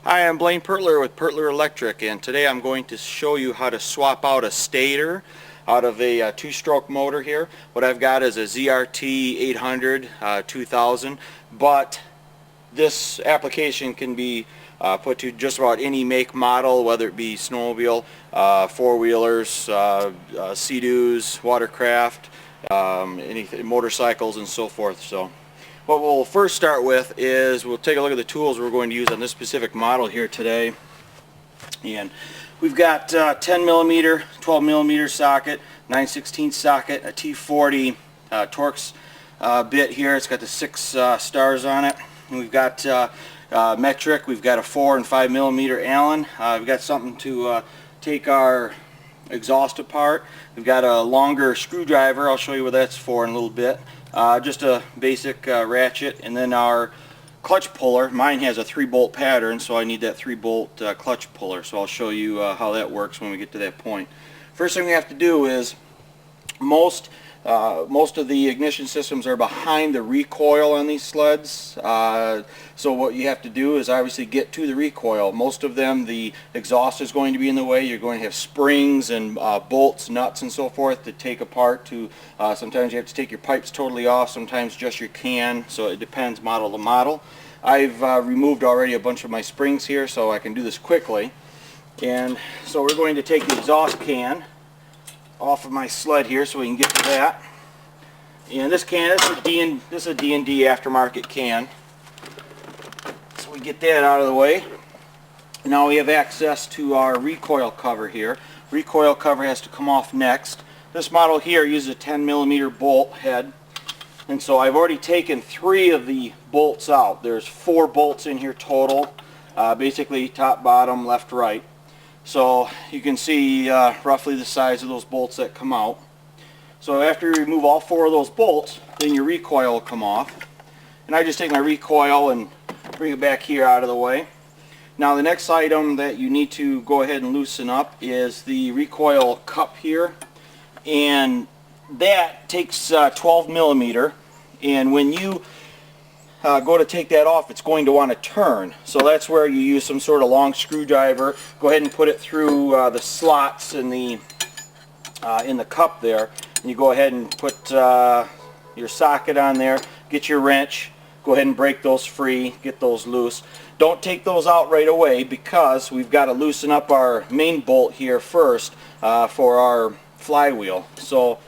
Hi, I'm Blaine Pertler with Pertler Electric, and today I'm going to show you how to swap out a stator out of a two-stroke motor here. What I've got is a ZRT 800 2000, but this application can be put to just about any make model, whether it be snowmobile, four-wheelers, Sea-Doos, watercraft, anything, motorcycles, and so forth. So what we'll first start with is we'll take a look at the tools we're going to use on this specific model here today. And we've got 10 millimeter, 12 millimeter socket, 9/16 socket, a T40 Torx bit here. It's got the 6 stars on it. And we've got metric. We've got a 4 and 5 millimeter Allen. We've got something to take our exhaust apart. We've got a longer screwdriver. I'll show you what that's for in a little bit. Just a basic ratchet, and then our clutch puller. Mine has a 3-bolt pattern, so I need that 3-bolt clutch puller. So I'll show you how that works when we get to that point. First thing we have to do is most of the ignition systems are behind the recoil on these sleds. So what you have to do is obviously get to the recoil. Most of them, the exhaust is going to be in the way. You're going to have springs and bolts, nuts, and so forth to take apart. Sometimes you have to take your pipes totally off, sometimes just your can, so it depends model to model. I've removed already a bunch of my springs here, so I can do this quickly. And so we're going to take the exhaust can off of my sled here so we can get to that. And this can, this is a D&D aftermarket can. So we get that out of the way. Now we have access to our recoil cover here. Recoil cover has to come off next. This model here uses a 10 millimeter bolt head. And so I've already taken 3 of the bolts out. There's 4 bolts in here total, basically top, bottom, left, right. So you can see roughly the size of those bolts that come out. So after you remove all 4 of those bolts, then your recoil will come off. And I just take my recoil and bring it back here out of the way. Now the next item that you need to go ahead and loosen up is the recoil cup here. And that takes 12 millimeter. And when you go to take that off, it's going to want to turn. So that's where you use some sort of long screwdriver. Go ahead and put it through the slots in the cup there. And you go ahead and put your socket on there, get your wrench, go ahead and break those free, get those loose. Don't take those out right away because we've got to loosen up our main bolt here first for our flywheel. So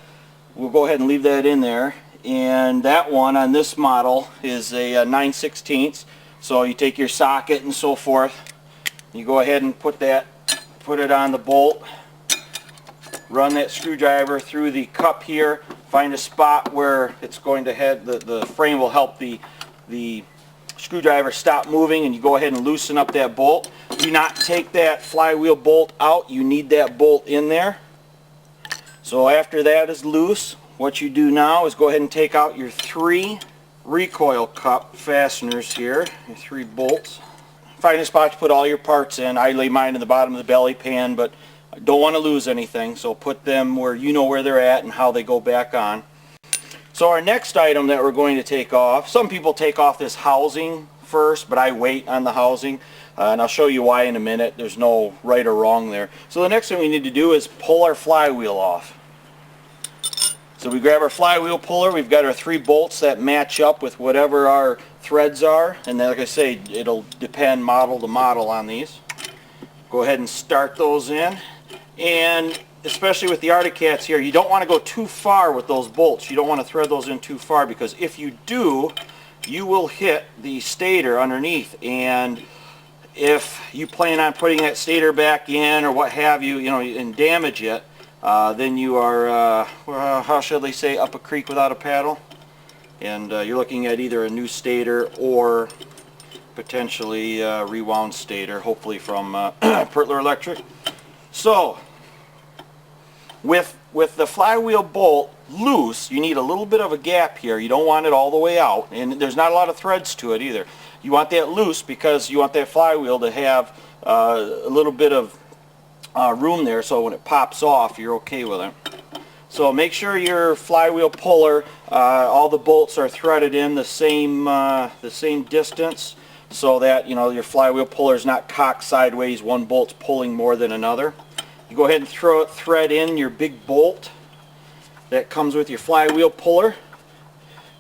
we'll go ahead and leave that in there. And that one on this model is a 9/16. So you take your socket and so forth. You go ahead and put it on the bolt. Run that screwdriver through the cup here. Find a spot where it's going to head. The frame will help the screwdriver stop moving, and you go ahead and loosen up that bolt. Do not take that flywheel bolt out. You need that bolt in there. So after that is loose, what you do now is go ahead and take out your 3 recoil cup fasteners here, your 3 bolts. Find a spot to put all your parts in. I lay mine in the bottom of the belly pan, but I don't want to lose anything, so put them where you know where they're at and how they go back on. So our next item that we're going to take off, some people take off this housing first, but I wait on the housing, and I'll show you why in a minute. There's no right or wrong there. So the next thing we need to do is pull our flywheel off. So we grab our flywheel puller. We've got our 3 bolts that match up with whatever our threads are, and then, like I say, it'll depend model to model on these. Go ahead and start those in, and especially with the Arctic Cats here, you don't want to go too far with those bolts. You don't want to thread those in too far, because if you do, you will hit the stator underneath. And if you plan on putting that stator back in or what have you, and damage it, then you are, how shall they say, up a creek without a paddle. And you're looking at either a new stator or potentially rewound stator, hopefully from Pertler Electric. So with the flywheel bolt loose, you need a little bit of a gap here. You don't want it all the way out, and there's not a lot of threads to it either. You want that loose because you want that flywheel to have a little bit of room there, so when it pops off, you're okay with it. So make sure your flywheel puller, all the bolts are threaded in the same distance. so that your flywheel puller is not cocked sideways, one bolt's pulling more than another. You go ahead and thread in your big bolt that comes with your flywheel puller.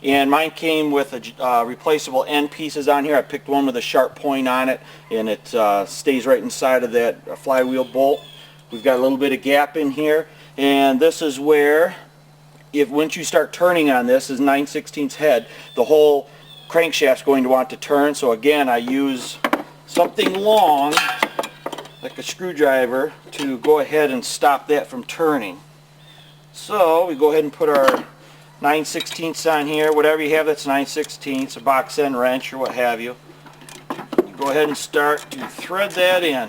And mine came with a replaceable end pieces on here. I picked one with a sharp point on it, and it stays right inside of that flywheel bolt. We've got a little bit of gap in here, and this is where, once you start turning on this, is 9/16 head, the whole crankshaft's going to want to turn. So again, I use something long, like a screwdriver, to go ahead and stop that from turning. So we go ahead and put our 9/16 on here, whatever you have that's 9/16, a box end wrench or what have you. You go ahead and start to thread that in.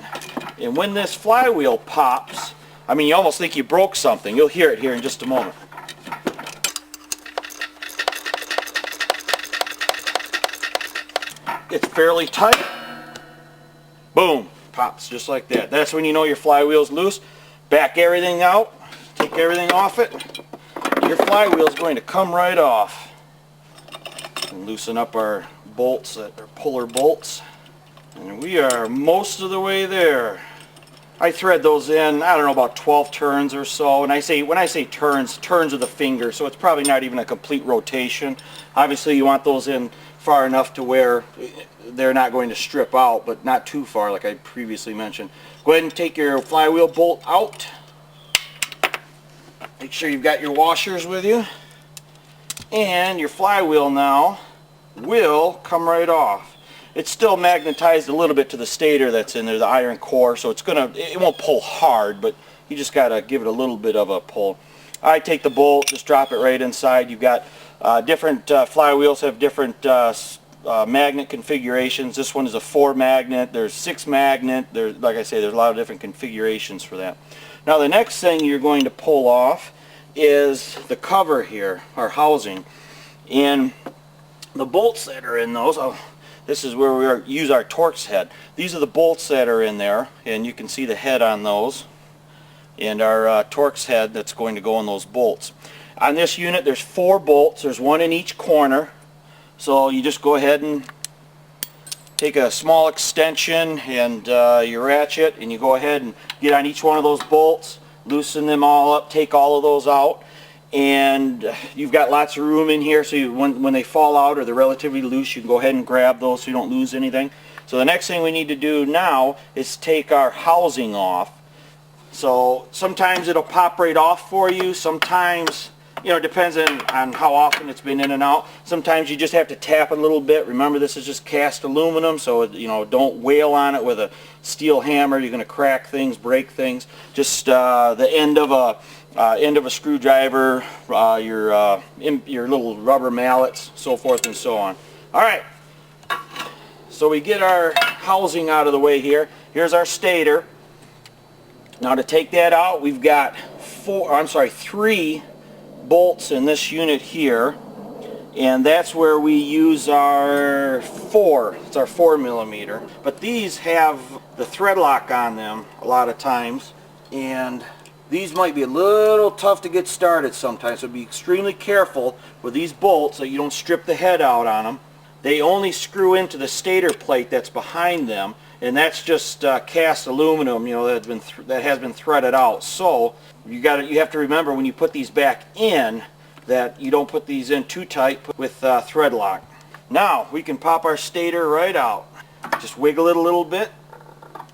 And when this flywheel pops, I mean, you almost think you broke something. You'll hear it here in just a moment. It's fairly tight. Boom, pops just like that. That's when you know your flywheel's loose. Back everything out, take everything off it. Your flywheel is going to come right off. And loosen up our bolts, our puller bolts, and we are most of the way there. I thread those in, I don't know, about 12 turns or so. And when I say turns of the finger, so it's probably not even a complete rotation. Obviously you want those in far enough to where they're not going to strip out, but not too far like I previously mentioned. Go ahead and take your flywheel bolt out. Make sure you've got your washers with you, and your flywheel now will come right off. It's still magnetized a little bit to the stator that's in there, the iron core, so it won't pull hard, but you just got to give it a little bit of a pull. I take the bolt, just drop it right inside. You've got different flywheels have different magnet configurations. This one is a 4 magnet. There's 6 magnet. Like I say, there's a lot of different configurations for that. Now the next thing you're going to pull off is the cover here, our housing. And the bolts that are in those, this is where we use our Torx head. These are the bolts that are in there, and you can see the head on those. And our Torx head that's going to go in those bolts. On this unit there's 4 bolts, there's one in each corner. So you just go ahead and take a small extension and your ratchet, and you go ahead and get on each one of those bolts, loosen them all up, take all of those out, and you've got lots of room in here, so when they fall out or they're relatively loose, you can go ahead and grab those so you don't lose anything. So the next thing we need to do now is take our housing off. So sometimes it'll pop right off for you, sometimes it depends on how often it's been in and out. Sometimes you just have to tap it a little bit. Remember, this is just cast aluminum, so don't wail on it with a steel hammer. You're going to crack things, break things. Just the end of a screwdriver, your little rubber mallets, so forth and so on. All right. So we get our housing out of the way here. Here's our stator. Now to take that out, we've got 3 bolts in this unit here, and that's where we use our 4. It's our 4mm. But these have the thread lock on them a lot of times, and these might be a little tough to get started sometimes, so be extremely careful with these bolts that you don't strip the head out on them. They only screw into the stator plate that's behind them, and that's just cast aluminum, that has been threaded out. So you have to remember when you put these back in that you don't put these in too tight with thread lock. Now we can pop our stator right out. Just wiggle it a little bit.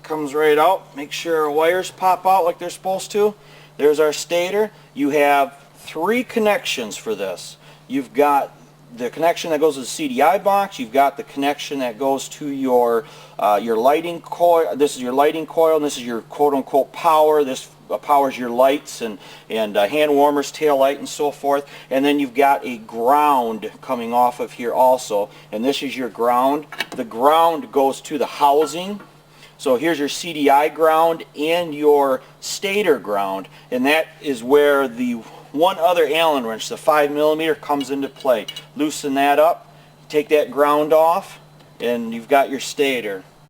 Comes right out. Make sure our wires pop out like they're supposed to. There's our stator. You have 3 connections for this. You've got the connection that goes to the CDI box. You've got the connection that goes to your lighting coil. This is your lighting coil, and this is your quote-unquote power. This powers your lights and hand warmers, tail light, and so forth. And then you've got a ground coming off of here also, and this is your ground. The ground goes to the housing. So here's your CDI ground and your stator ground, and that is where the one other Allen wrench, the 5mm, comes into play. Loosen that up, take that ground off, and you've got your stator.